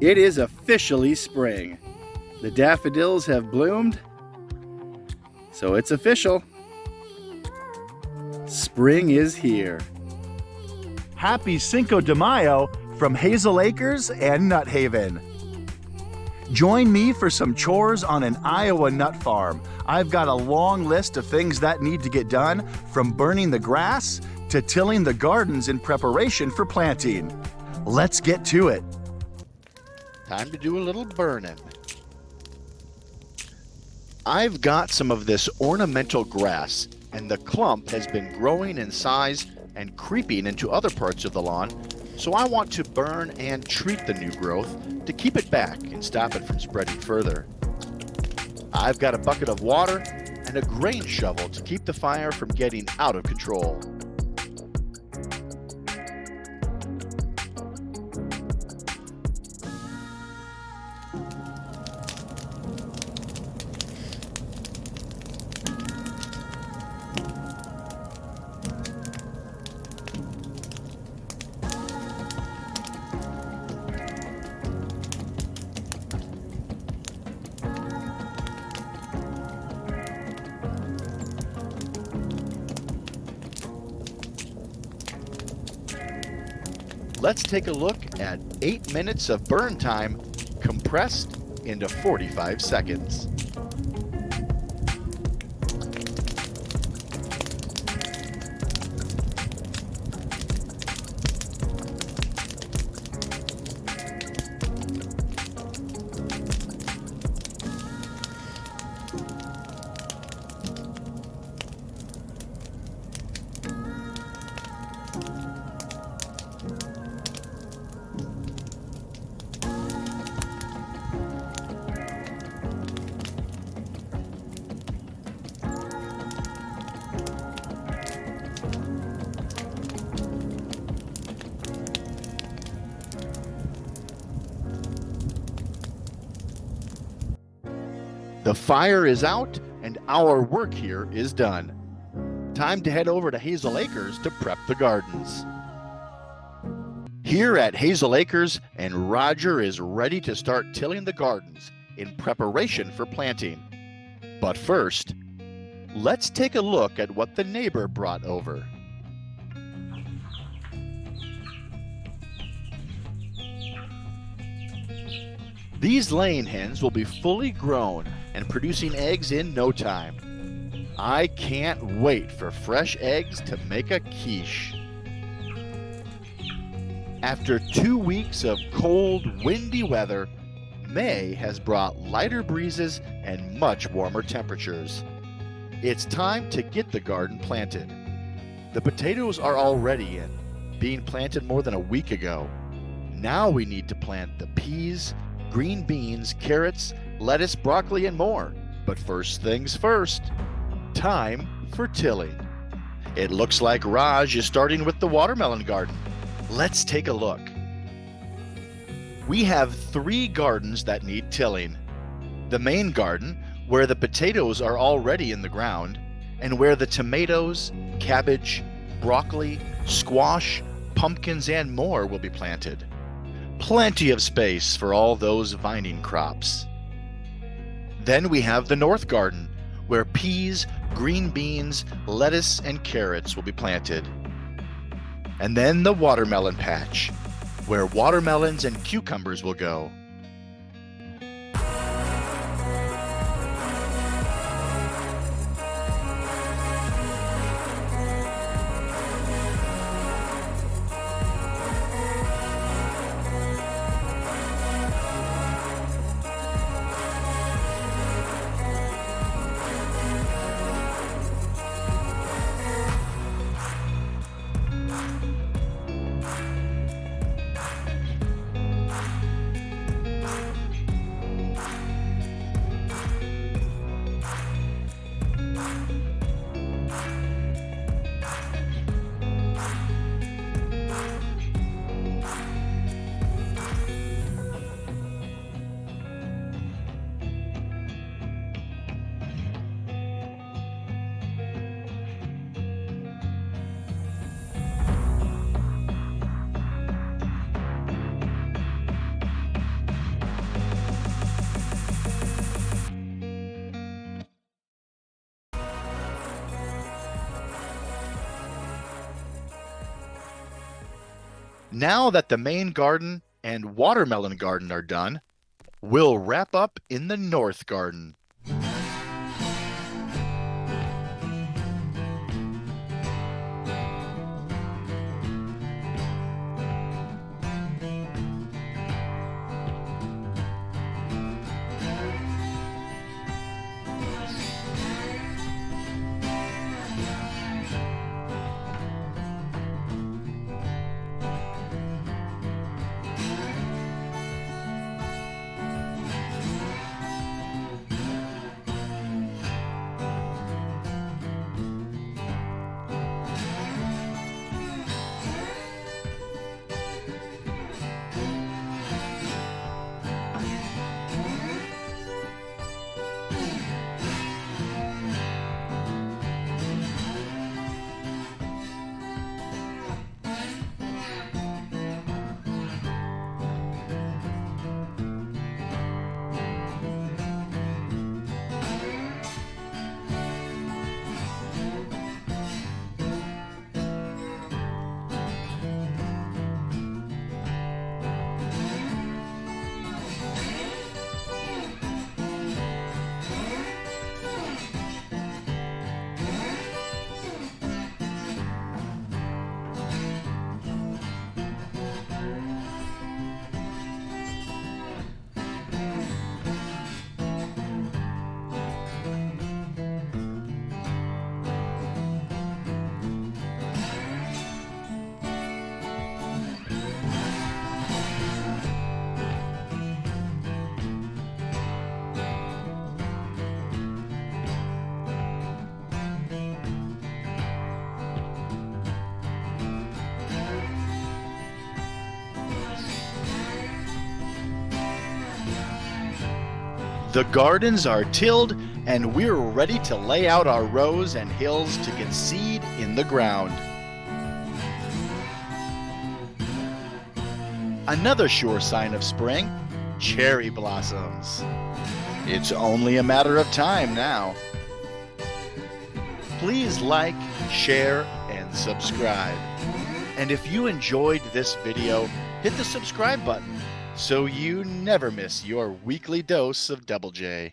It is officially spring. The daffodils have bloomed, so it's official. Spring is here. Happy Cinco de Mayo from Hazel Acres and Nut Haven. Join me for some chores on an Iowa nut farm. I've got a long list of things that need to get done, from burning the grass to tilling the gardens in preparation for planting. Let's get to it. Time to do a little burning. I've got some of this ornamental grass, and the clump has been growing in size and creeping into other parts of the lawn, so I want to burn and treat the new growth to keep it back and stop it from spreading further. I've got a bucket of water and a grain shovel to keep the fire from getting out of control. Let's take a look at 8 minutes of burn time compressed into 45 seconds. The fire is out and our work here is done. Time to head over to Hazel Acres to prep the gardens. Here at Hazel Acres, and Roger is ready to start tilling the gardens in preparation for planting. But first, let's take a look at what the neighbor brought over. These laying hens will be fully grown and producing eggs in no time. I can't wait for fresh eggs to make a quiche. After 2 weeks of cold, windy weather, May has brought lighter breezes and much warmer temperatures. It's time to get the garden planted. The potatoes are already in, being planted more than a week ago. Now we need to plant the peas, green beans, carrots, lettuce, broccoli, and more. But first things first, time for tilling. It looks like Raj is starting with the watermelon garden. Let's take a look. We have 3 gardens that need tilling. The main garden, where the potatoes are already in the ground, and where the tomatoes, cabbage, broccoli, squash, pumpkins, and more will be planted. Plenty of space for all those vining crops. Then we have the north garden, where peas, green beans, lettuce, and carrots will be planted. And then the watermelon patch, where watermelons and cucumbers will go. Now that the main garden and watermelon garden are done, we'll wrap up in the north garden. The gardens are tilled and we're ready to lay out our rows and hills to get seed in the ground. Another sure sign of spring, cherry blossoms. It's only a matter of time now. Please like, share, and subscribe. And if you enjoyed this video, hit the subscribe button so you never miss your weekly dose of Double J.